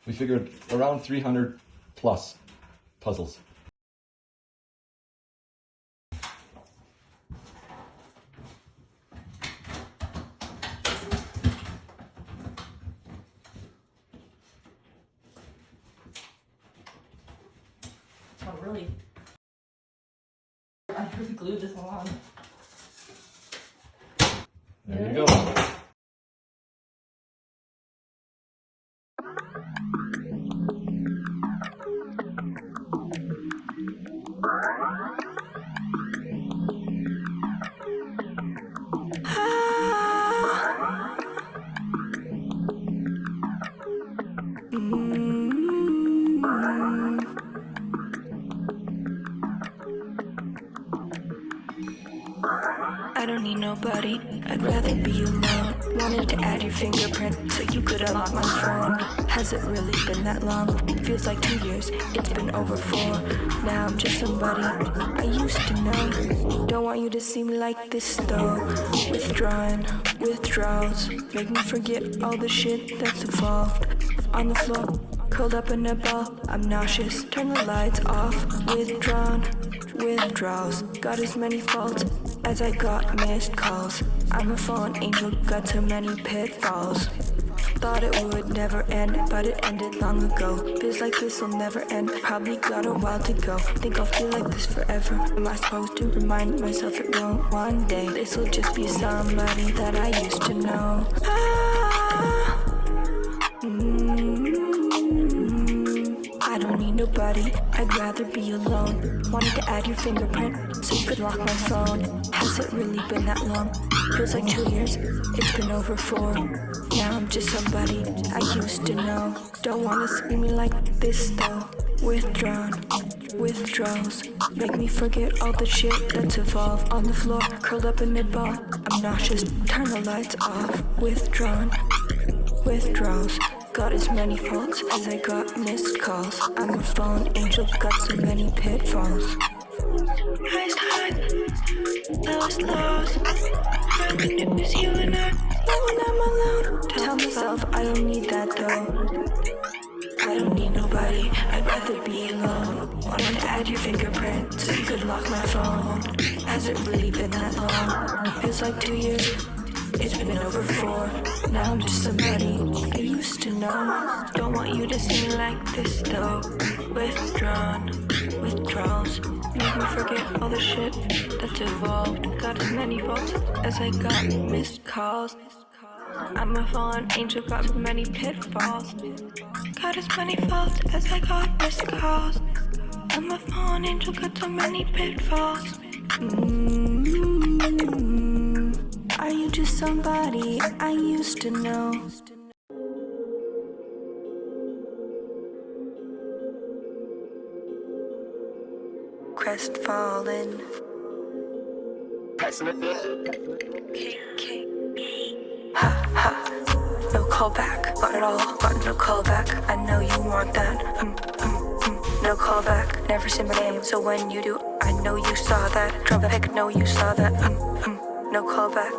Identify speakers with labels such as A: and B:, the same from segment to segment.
A: We figured around 300 plus puzzles.
B: Oh, really? I really glued this on.
A: There you go.
C: I don't need nobody, I'd rather be alone. Wanted to add your fingerprint so you could unlock my phone. Has it really been that long? Feels like 2 years, it's been over 4. Now I'm just somebody I used to know. Don't want you to see me like this though. Withdrawing, withdrawals make me forget all the shit that's evolved. On the floor, curled up in a ball, I'm nauseous, turn the lights off. Withdrawn, withdrawals, got as many faults as I got missed calls. I'm a fallen angel, got so many pitfalls. Thought it would never end, but it ended long ago. Feels like this will never end, probably got a while to go. Think I'll feel like this forever. Am I supposed to remind myself it won't one day? This will just be somebody that I used to know. I don't need nobody, I'd rather be alone. Wanted to add your fingerprint so you could lock my phone. Has it really been that long? Feels like 2 years, it's been over 4. Now I'm just somebody I used to know. Don't wanna see me like this though. Withdrawn, withdrawals make me forget all the shit that's evolved. On the floor, curled up in mid-ball, I'm nauseous, turn the lights off. Withdrawn, withdrawals got as many faults as I got missed calls. I'm a fallen angel, got so many pitfalls. Highest highs, lowest lows. How can it was you and I? When I'm alone, tell myself I don't need that though. I don't need nobody, I'd rather be alone. Wanted to add your fingerprint so you could lock my phone. Has it really been that long? Feels like 2 years. It's been over 4. Now I'm just somebody I used to know. Don't want you to see me like this though. Withdrawn, withdrawals make me forget all the shit that's evolved. Got as many faults as I got missed calls. I'm a fallen angel, got so many pitfalls. Got as many faults as I got missed calls. I'm a fallen angel, got so many pitfalls. Are you just somebody I used to know? Crestfallen. Ha ha. No callback, got it all, but no callback. I know you want that. No callback, never say my name, so when you do, I know you saw that. Drop the pic, know you saw that. No callback.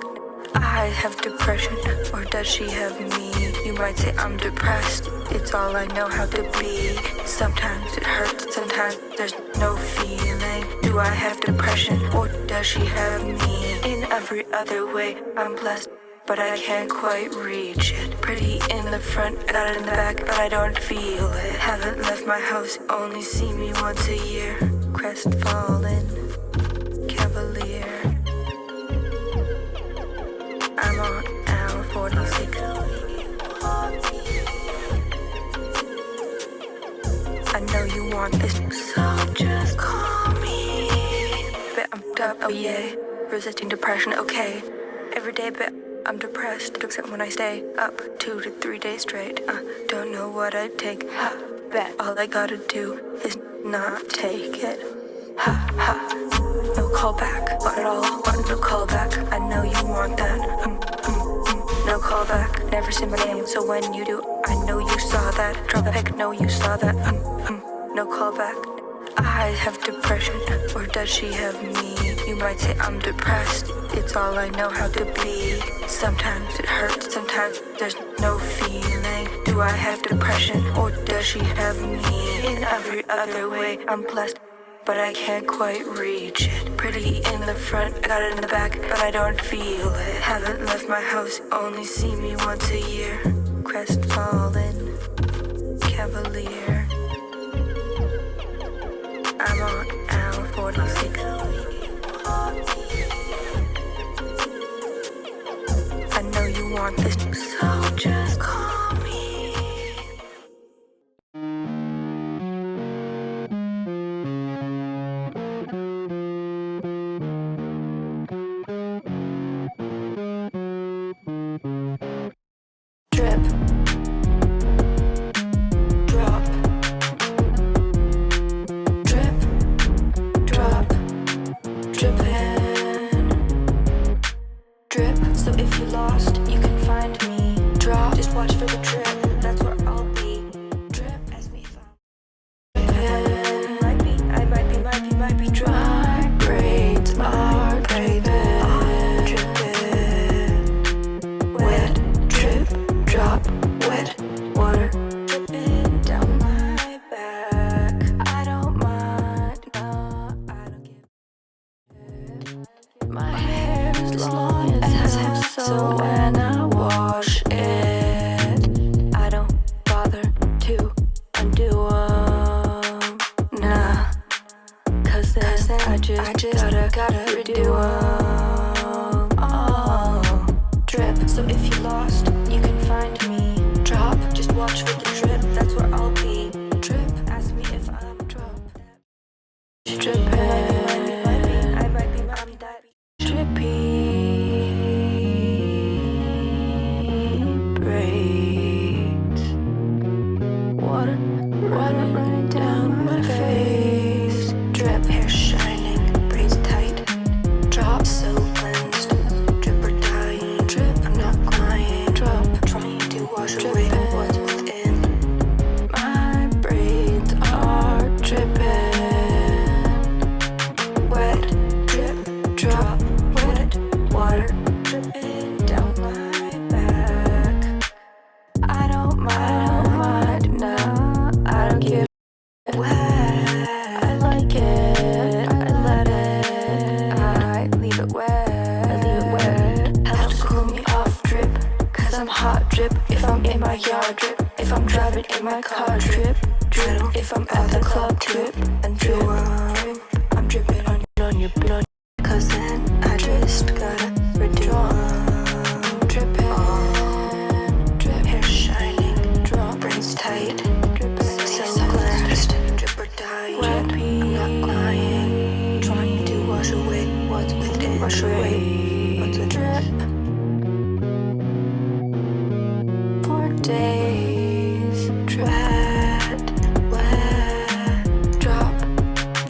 C: I have depression, or does she have me? You might say I'm depressed, it's all I know how to be. Sometimes it hurts, sometimes there's no feeling. Do I have depression, or does she have me? In every other way, I'm blessed, but I can't quite reach it. Pretty in the front, got it in the back, but I don't feel it. Haven't left my house, only see me once a year. Crestfallen, cavalier. I'm on L46. I know you want this, so just call me. Bet I'm up, oh yeah. Resisting depression, okay. Every day, bet I'm depressed, except when I stay up 2 to 3 days straight. Don't know what I'd take. Ha, bet all I gotta do is not take it. Ha ha. No callback, got it all, but no callback. I know you want that. No callback, never say my name, so when you do, I know you saw that. Drop the pic, know you saw that. No callback. I have depression, or does she have me? You might say I'm depressed, it's all I know how to be. Sometimes it hurts, sometimes there's no feeling. Do I have depression, or does she have me? In every other way, I'm blessed, but I can't quite reach it. Pretty in the front, I got it in the back, but I don't feel it. Haven't left my house, only see me once a year. Crestfallen, cavalier. I'm on L46. I know you want this, so just call me. Drip, drop, drip, drop, drippin', drip. So if you lost, you can find me. Drop, just watch for the drip. That's where I'll be. Drip, ask me if I'm drippin'. Might be drop. My braids are drippin', wet, drip, drop, wet, water dripping down my back. I don't mind, no, I don't give. My hair is long as hell, so when I wash it, I don't bother to undo 'em. Nah, cause then I just gotta redo 'em. Oh, drip. So if you lost, you can find me. Drop, just watch for the drip. That's where I'll be. Drip, ask me if I'm dropped. Drippin', I might be that drippy braids. Water running down my face. Drip, hair shining, braids tight. Drop, so cleansed. Drip or dying. Drip, I'm not crying. Drop, trying to wash away what's within. My braids are dripping. Wet, drip, drop, wet, water dripping down my back. I don't mind, nah, I don't give. Wet, I like it, I let it, I leave it wet, helps cool me off, drip, cause I'm hot, drip, if I'm in my yard, drip, if I'm driving in my car, drip, drip, if I'm at the club, drip, and drip, I'm dripping on your blood, cause then I just gotta redo 'em. Drippin', drip, hair shining, drop, braids tight, drippin', so cleansed, drip or dying, wet, I'm not crying, trying to wash away what's within, wash away what's within. Drip, for days, wet, drop,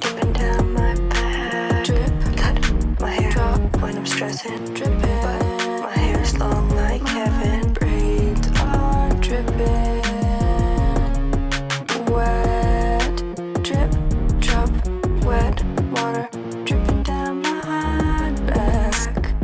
C: dripping down my back, drip, cut my hair, drop when I'm stressing, dripping, but my hair is long like heaven, braids are dripping, wet, drip, drop, wet, water dripping down my back.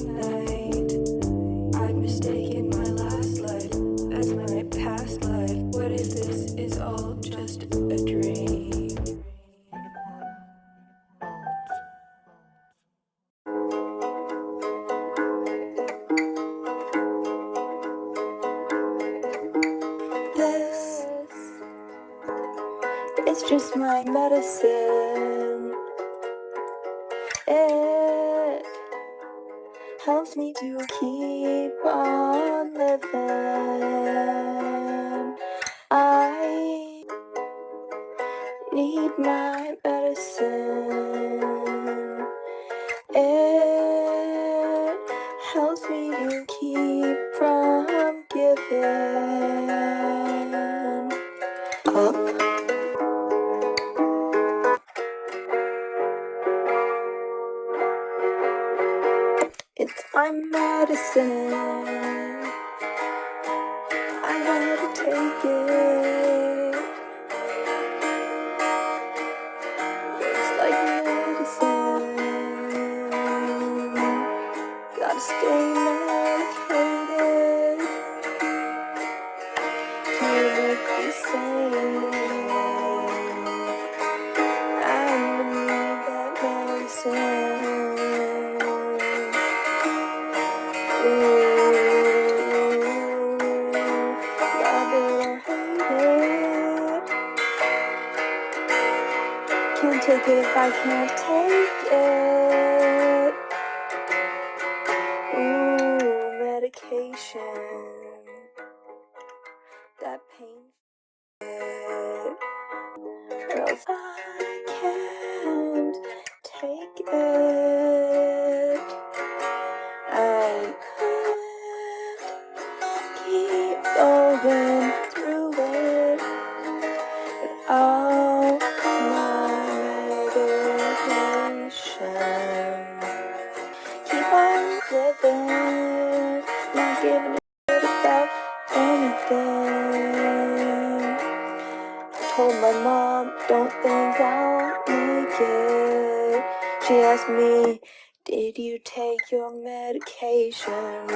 C: night. I've mistaken my last life as my past life. What if this is all just a dream? This is just my medicine. It helps me to keep on living. I need my medicine. It helps me to keep from giving up. It's my medicine. I gotta take it. It's like medicine. Gotta stay medicated to make me sane. I need that medicine. Can't take it if I can't take it. Ooh, medication. That pain. Or else I can't take it. I can't keep going through it without my medication. Keep on living, not giving a shit about anything. I told my mom, don't think I'll make it. She asked me, did you take your medication?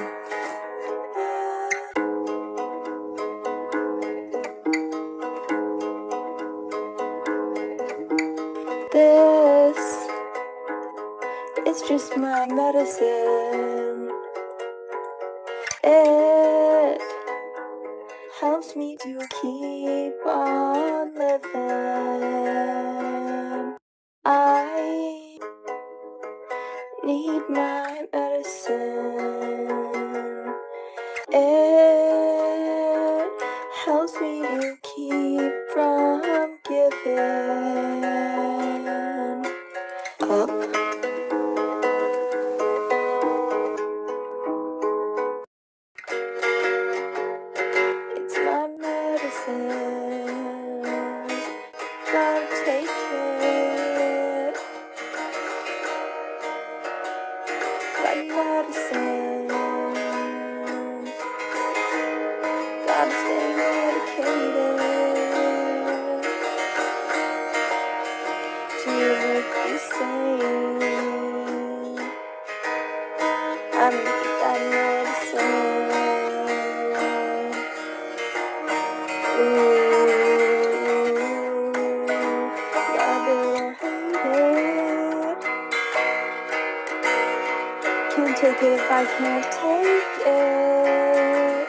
C: This is just my medicine. It helps me to keep on living. I need my medicine. It helps me to keep from giving up. It's my medicine. Gotta take it. Like medicine. Gotta stay medicated to make me sane. I need that medicine. Ooh, love it or hate it. Can't take it if I can't take it.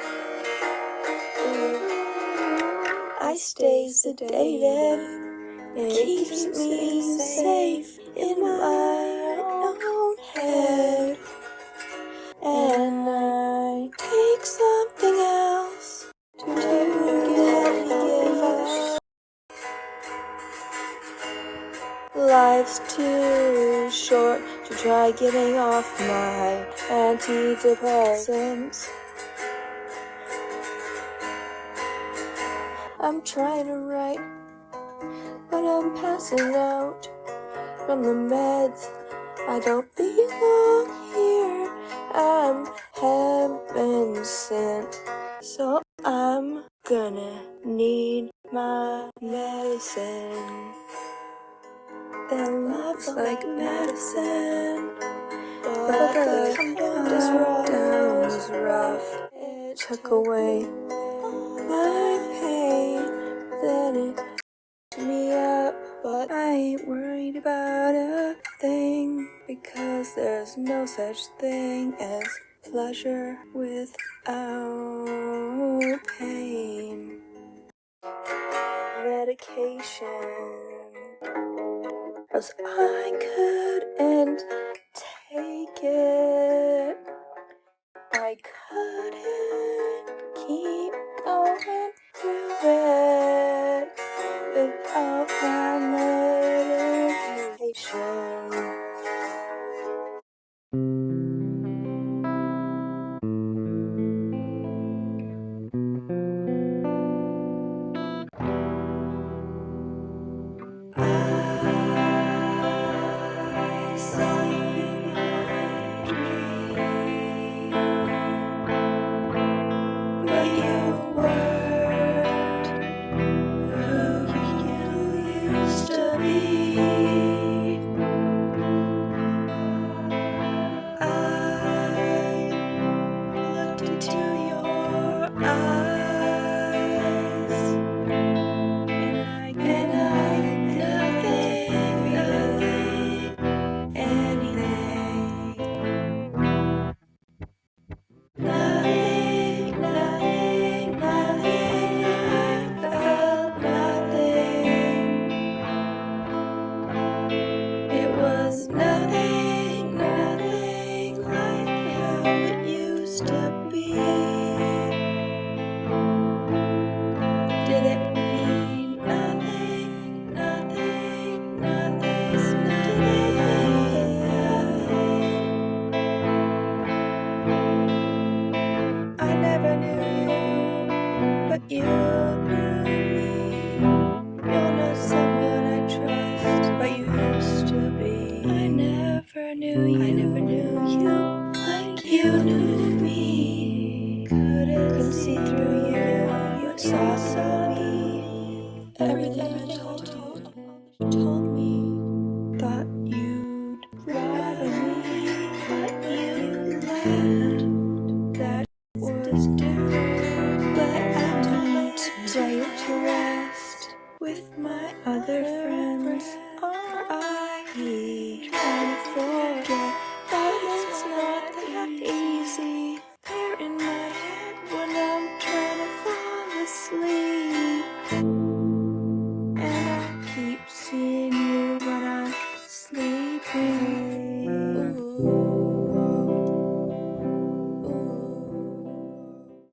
C: I stay sedated. It keeps me safe in my own head. And I take something else to give us. Life's too short to try getting off my antidepressants. I'm trying to write, but I'm passing out from the meds. I don't belong here. I'm heaven sent, so I'm gonna need my medicine. That looks like medicine, but the took away my pain, then it picked me up. But I ain't worried about a thing, because there's no such thing as pleasure without pain. Medication, 'cause I couldn't take it. I couldn't keep going through it without my medication. I saw you in my dream, but you weren't who you used to be. I looked into your eyes, and I get nothing, anything. Nothing, nothing, nothing. I felt nothing. It was nothing, nothing like how it used to be. Did it mean nothing, nothing, nothing, nothing? I never knew you, but you knew me. You're not someone I trust, but you used to be. I never knew you like you knew me. Couldn't see through you, you saw me. Everything you told me, thought you'd rather me, but you left. That was different, but I meant to lay to rest with my other friends. R.I.P. Trying to forget, but it's not that easy. They're in my head when I'm trying to fall asleep, and I keep seeing